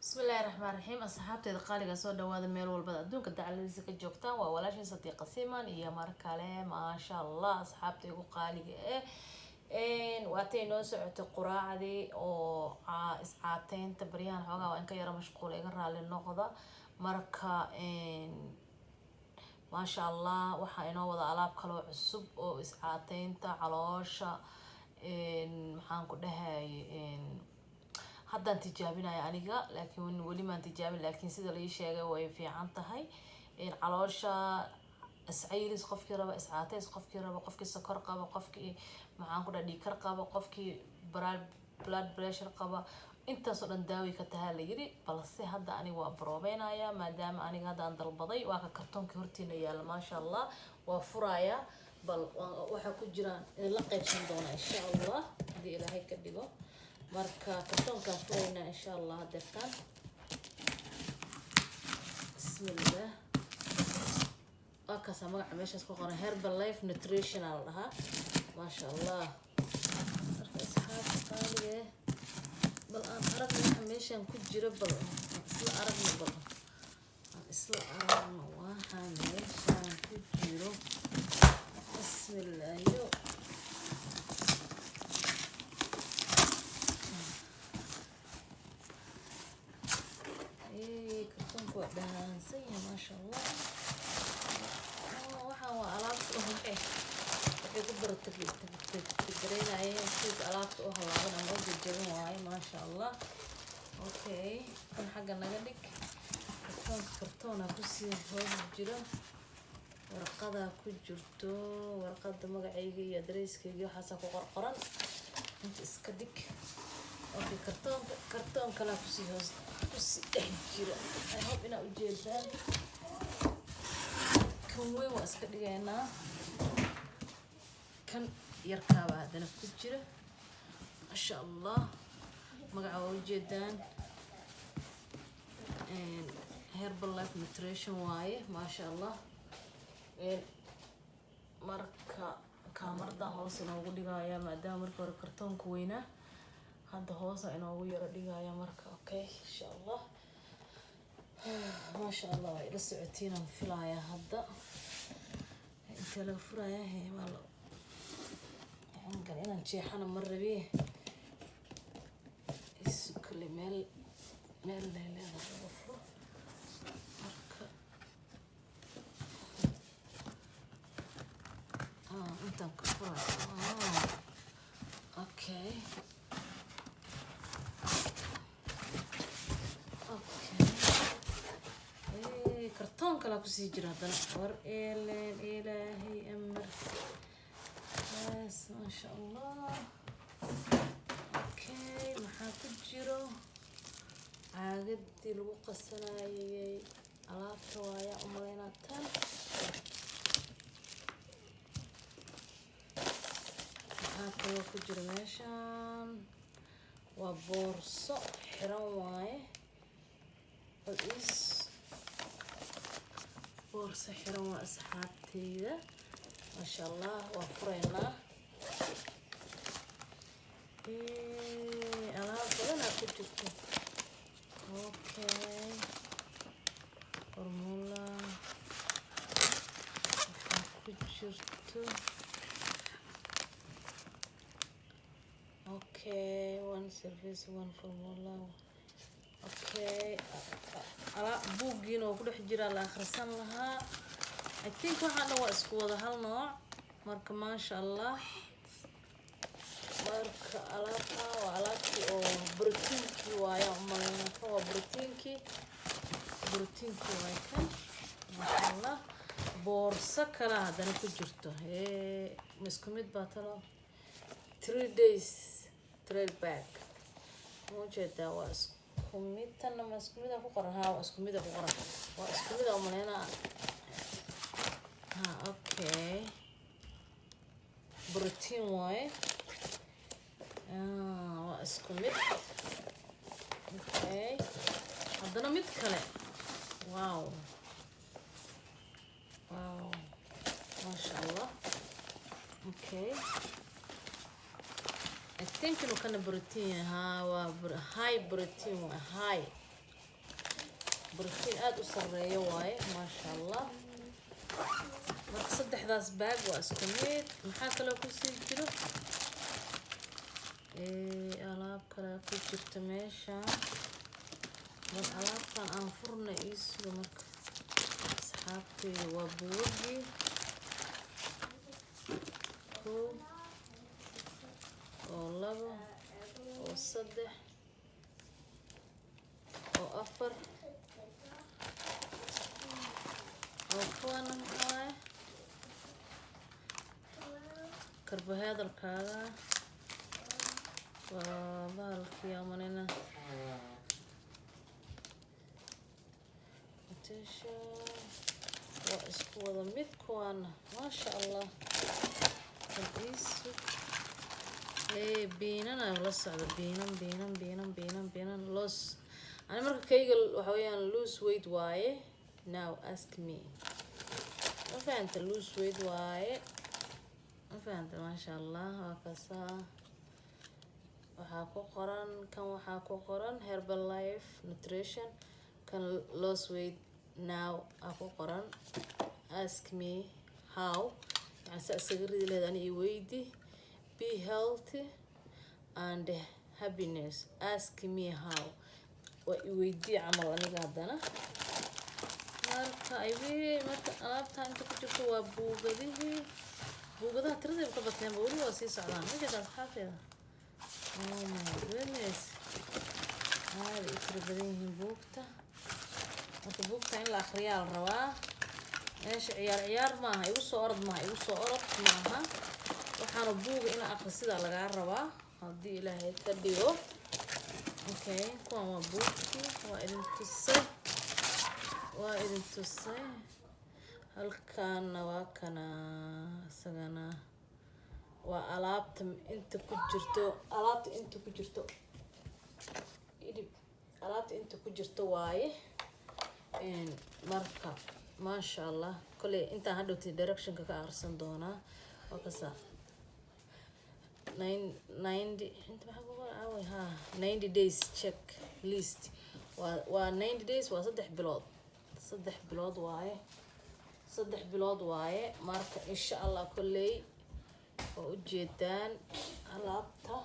بسم الله الرحمن الرحيم أصحابتي قالي قصود وهذا ميل والبدا دونك الدعالة زي جوكتان ولا شيء صديق قسيما هي ماركالي ما شاء الله أصحابتي قالي إن وقتي نوسعت قراعة دي أو ساعتين تبريان حاجة وإنك يرى مشغول يقرأ للنقطة مركا إن ما شاء الله وحنا وضع ألعاب كلو عصب أو ساعتين تعلاشة إن محن كلها إن haddaan tijaabinayo aniga laakiin wali ma tijaabin laakiin sida la ii sheegay way fiican tahay in caloosha iscayris qofkii raba iscaateys qofkii raba qofkii sokor qaba qofkii maxaan ku dhahay kar qaba qofkii blood pressure qaba intaas oo dhan daawi ka tahay la yiri balse hadda aniga waa baroobeynaya maadaama aniga hadda aan dalbaday waa ka kartoonka hortiina yaala ma sha Allah waa furaya bal waxa ku jiraan la qaybsan doona insha Allah hadii Ilaahay ka dhigo marka kartoonka furayna insha Allah hadaftaan bismillah akaas magaca meeshaas ku qoran herbal life nutritional aha ma sha Allah marka asxaab qaaliga bal aan aragna meeshan ku jiro bal isla aragna waxa meeshan ku jiro bismillah yo دهانسية ما شاء الله وحوا ألعاب وهي يقدر تقدرين عليه كيف ألعاب وهلا أنا موجود الجبن وهاي ما شاء الله أوكي كل حاجة نقدك كرتون أكوسي هو الجرا ورقة كوجرتو ورقة مقعيجي يدريس كي حسب قرقرا أنت إسكدك أوكي كرتون كلا كوسي هوز كوسي جرا I hope إنه وجيلتان كم وين واسكدي أنا كان يركب هذا نفكجرا ما شاء الله مقعوا جدا herbal life nutrition واي ما شاء الله مركا كامردا هوس inoogu dhigaya maadaama markii hore kartoonka weyna hadda hoos inoogu yara dhigaya marka okay insha Allah ما شاء الله ila socotiina filaya hadda inta la furaya wala angal inaan jeexana mar rabi isukle meel leedahay انت كفرت اوكي كرتون كلا كسي جرا دنا ور الهي امر بس ما شاء الله اوكي maxaa ku jiro caagadi lagu qasanayay alaabta waaya umaleynatan waxaa ku jiro meeshan waa boorso xiran waaye boorso xiran waa asxaabteyda ما شاء الله وفرنا أنا بدنا كتبت أوكي فورمولا كتبت أوكي one service one formula أوكي على بوجين وكل حجر على آخر سنة لها I think waxaan waa isku wada hal nooc marka ma sha Allah marka alaabti oo proteinki waaya umaleyna waa proteinki waaya kan ma sha Allah boorso kala hadana ku jirto isku mid baa talo 3 days trail bag moojada waa isku mid tan ma isku mid ku qoran waa isku mid ku qoran waa isku mid umaleyna اوكي بروتين واي واسكو ميت اوكي عندنا ميت كله واو ما شاء الله اوكي I think انه كان بروتين هاي بروتين هاي بروتين aad u sareeyo waaye maasha Allah marka saddexdaas baag waa isku mid maxaa kale ku sii jiro alaab kale ku jirta meesha bal alaabtan aan furna isu marka asxaabteyda waa buugi oo labo oo saddex oo afar oo kuwana maxaa karbohaydratkaaga waa bahalkii amanina waa isku wada mid kuwana maasha Allah isu بيننا ولا صعب بينا loss أنا مرة كيجا وحويان lose weight واي now ask me ما فهمت lose weight واي ما فهمت ما شاء الله وكسا وحاكو قرن كان وحاكو قرن herbal life nutrition كان lose weight now أكو قرن ask me how يعني سأسجل لي هذا أنا ويدي be healthy and happiness ask me how ويدي عمل أنا قاعدنا مرتا أيوة مرتا ألعبتها أنت كنت جبتوا بوجدها ترى بقبضتين بقولي واسيس على ما جد الحافظة oh my goodness هذه تربدين بوقتها أنت بوقتها إن الأخريال روا إيش عيار معها يوصو أرض معها waxaan buuga in aqrisida laga rabaa hadii Ilaahay ka dhigo okay kuwan waa buugti waa idin tusay halkan waa kana sagana waa alaabta inta ku jirto waaye marka maasha Allah kale inta hadhowti direction ka aarsan doona waa kasa 90 days check list waa 90 days waa 3 bilood waaye marka insha Allah kulay oo u jeedaan alaabta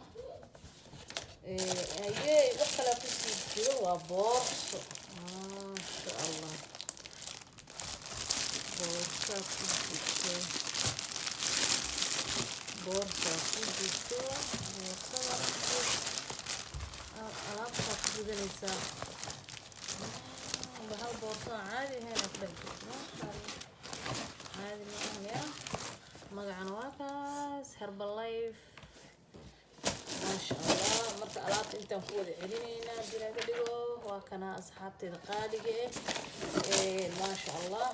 ayay wax kala ku sii jiro waa boorso masha Allah boorso alaabta kudanaysa bahal boorso caadi hena ku dhigto caadi ma magacana waa kaas herbal life maasha Allah marka alaabta intaan ku wada celinayna dilaaga dhigo waa kana asxaabteeda qaaliga maasha Allah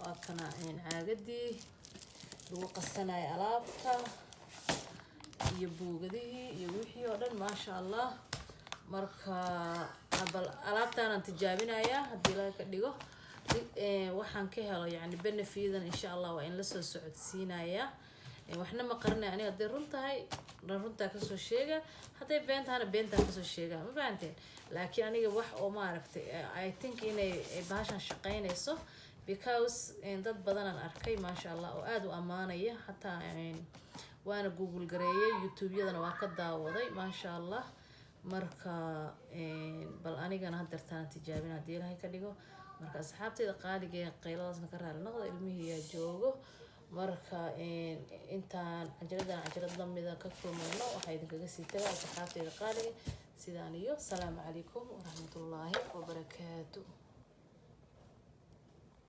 waa kana caagadii lagu qasanayo alaabta iyo buugadii iyo wixii oo dhan maasha Allah marka alaabtaan tijaabinaya hadii la ka dhigo waxaan ka helo yani benefiidan insha Allah waa in la soo socodsiinaya waxna ma qarnay aniga hadii runta ka soo sheega haday beenta ka soo sheega ma fahanteen laakiin aniga wax oo ma aragtay I think inay baashan shaqeynayso because dad badan aan arkay maasha Allah oo aad u amaanaya hatta waana google gareeyay youtube yadana waa ka daawaday maasha Allah marka bal anigana hadartaan tijaabin hadii Ilaahay ka dhigo marka asxaabteeda qaaliga ee qayladaasna ka raali noqdo ilmihiiya joogo marka intaan cajalad lamida ka kulmayno waxay idinkaga sii tagaa asxaabteeda qaaliga sidaan iyo salaamu calaykum waraxmatullaahi wabarakaatuh